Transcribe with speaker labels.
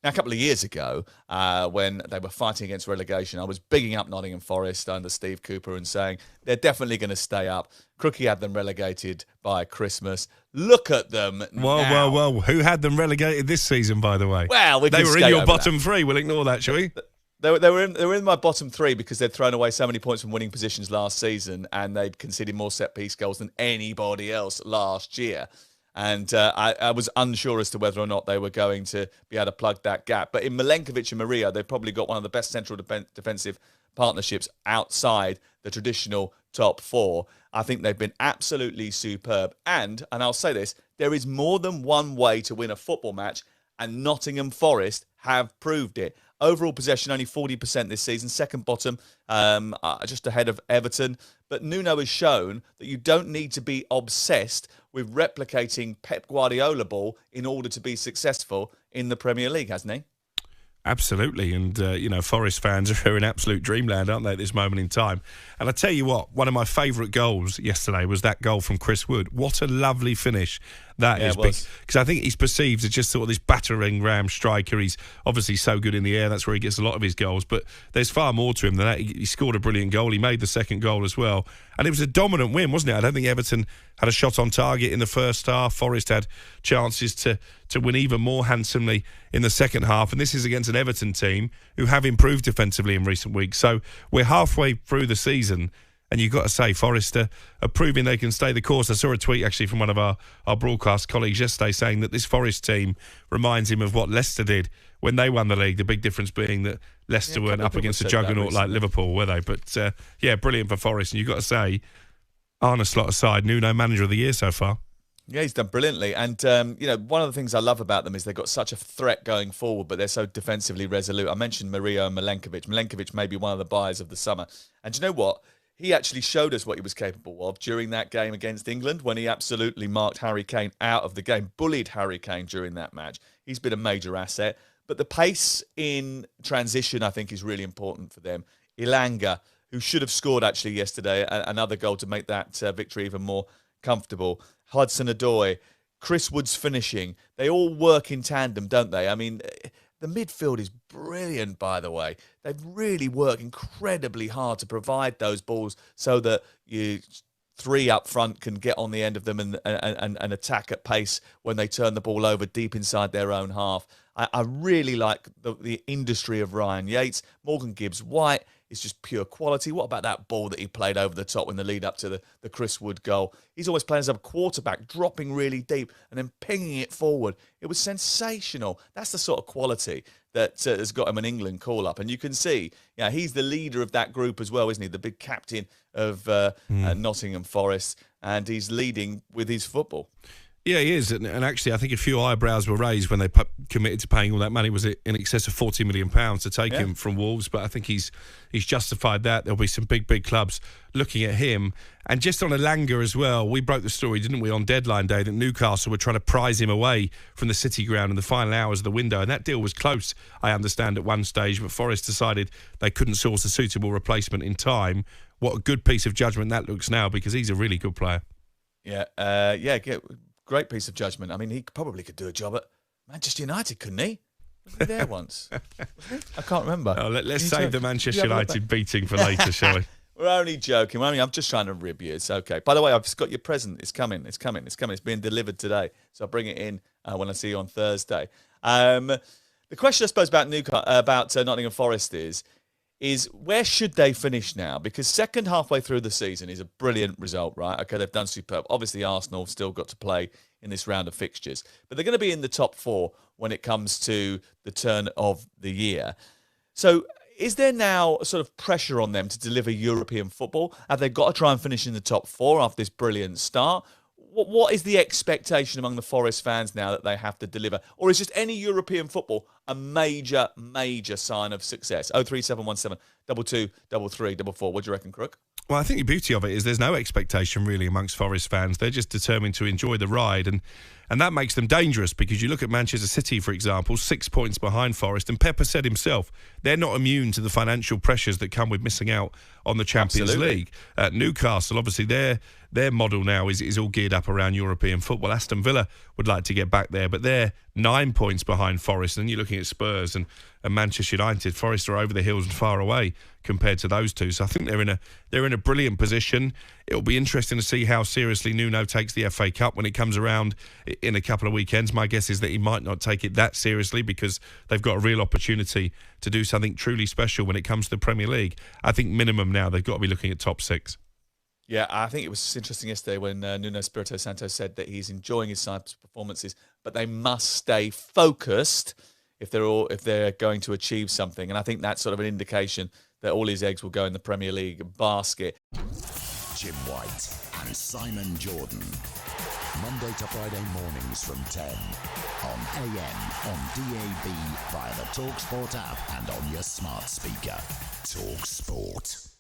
Speaker 1: Now, a couple of years ago, when they were fighting against relegation, I was bigging up Nottingham Forest under Steve Cooper and saying they're definitely going to stay up. Crookie had them relegated by Christmas. Look at them now.
Speaker 2: Well. Who had them relegated this season, by the way?
Speaker 1: Well,
Speaker 2: they were in your bottom three. We'll ignore that, shall we?
Speaker 1: They were in my bottom three because they'd thrown away so many points from winning positions last season, and they'd conceded more set-piece goals than anybody else last year. And I was unsure as to whether or not they were going to be able to plug that gap. But in Milenkovic and Maria, they've probably got one of the best central defensive partnerships outside the traditional top four. I think they've been absolutely superb. And I'll say this, there is more than one way to win a football match, and Nottingham Forest have proved it. Overall possession, only 40% this season, second bottom, just ahead of Everton. But Nuno has shown that you don't need to be obsessed with replicating Pep Guardiola ball in order to be successful in the Premier League, hasn't he?
Speaker 2: Absolutely. And, Forest fans are in absolute dreamland, aren't they, at this moment in time? And I tell you what, one of my favourite goals yesterday was that goal from Chris Wood. What a lovely finish that is. Because I think he's perceived as just sort of this battering ram striker. He's obviously so good in the air. That's where he gets a lot of his goals. But there's far more to him than that. He scored a brilliant goal. He made the second goal as well. And it was a dominant win, wasn't it? I don't think Everton had a shot on target in the first half. Forest had chances to win even more handsomely in the second half. And this is against an Everton team who have improved defensively in recent weeks. So we're halfway through the season, and you've got to say Forest are proving they can stay the course. I saw a tweet actually from one of our broadcast colleagues yesterday saying that this Forest team reminds him of what Leicester did when they won the league. The big difference being that Leicester weren't up against a juggernaut like Liverpool, were they? But, brilliant for Forest. And you've got to say, Arne Slot aside, Nuno Manager of the Year so far.
Speaker 1: Yeah, he's done brilliantly. And, one of the things I love about them is they've got such a threat going forward, but they're so defensively resolute. I mentioned Mario and Milenkovic. Milenkovic may be one of the buyers of the summer. And do you know what? He actually showed us what he was capable of during that game against England when he absolutely marked Harry Kane out of the game, bullied Harry Kane during that match. He's been a major asset. But the pace in transition, I think, is really important for them. Ilanga, who should have scored actually yesterday, another goal to make that victory even more comfortable. Hudson-Odoi, Chris Wood's finishing. They all work in tandem, don't they? I mean, the midfield is brilliant, by the way. They've really worked incredibly hard to provide those balls so that you three up front can get on the end of them and attack at pace when they turn the ball over deep inside their own half. I really like the industry of Ryan Yates. Morgan Gibbs-White is just pure quality. What about that ball that he played over the top in the lead up to the Chris Wood goal? He's always playing as a quarterback, dropping really deep and then pinging it forward. It was sensational. That's the sort of quality that has got him an England call-up. And you can see, he's the leader of that group as well, isn't he? The big captain of Nottingham Forest, and he's leading with his football.
Speaker 2: Yeah, he is. And actually, I think a few eyebrows were raised when they committed to paying all that money. Was it in excess of £40 million to take him from Wolves? But I think he's justified that. There'll be some big clubs looking at him. And just on Elanga as well, we broke the story, didn't we, on deadline day, that Newcastle were trying to prize him away from the City ground in the final hours of the window. And that deal was close, I understand, at one stage. But Forest decided they couldn't source a suitable replacement in time. What a good piece of judgment that looks now, because he's a really good player.
Speaker 1: Great piece of judgment. I mean, he probably could do a job at Manchester United, couldn't he? Wasn't he there once? Wasn't he? I can't remember.
Speaker 2: Oh, let's save the Manchester United beating for later, shall we?
Speaker 1: We're only joking. I'm just trying to rib you. It's okay. By the way, I've just got your present. It's coming. It's being delivered today. So I'll bring it in when I see you on Thursday. The question, I suppose, about Nottingham Forest is where should they finish now? Because second halfway through the season is a brilliant result, right? Okay, they've done superb. Obviously, Arsenal have still got to play in this round of fixtures. But they're going to be in the top four when it comes to the turn of the year. So is there now a sort of pressure on them to deliver European football? Have they got to try and finish in the top four after this brilliant start? What is the expectation among the Forest fans now that they have to deliver? Or is just any European football a major sign of success? 03717 22 33 44. What do you reckon, Crook?
Speaker 2: Well, I think the beauty of it is there's no expectation really amongst Forest fans. They're just determined to enjoy the ride, and that makes them dangerous, because you look at Manchester City, for example, 6 points behind Forest, and Pepper said himself they're not immune to the financial pressures that come with missing out on the Champions League. Newcastle, obviously, they're their model now is all geared up around European football. Aston Villa would like to get back there, but they're 9 points behind Forest. And you're looking at Spurs and Manchester United. Forest are over the hills and far away compared to those two. So I think they're in a brilliant position. It'll be interesting to see how seriously Nuno takes the FA Cup when it comes around in a couple of weekends. My guess is that he might not take it that seriously because they've got a real opportunity to do something truly special when it comes to the Premier League. I think minimum now they've got to be looking at top 6.
Speaker 1: Yeah, I think it was interesting yesterday when Nuno Espirito Santo said that he's enjoying his side's performances, but they must stay focused if they're going to achieve something. And I think that's sort of an indication that all his eggs will go in the Premier League basket.
Speaker 3: Jim White and Simon Jordan. Monday to Friday mornings from 10 on AM, on DAB, via the talkSPORT app and on your smart speaker. talkSPORT.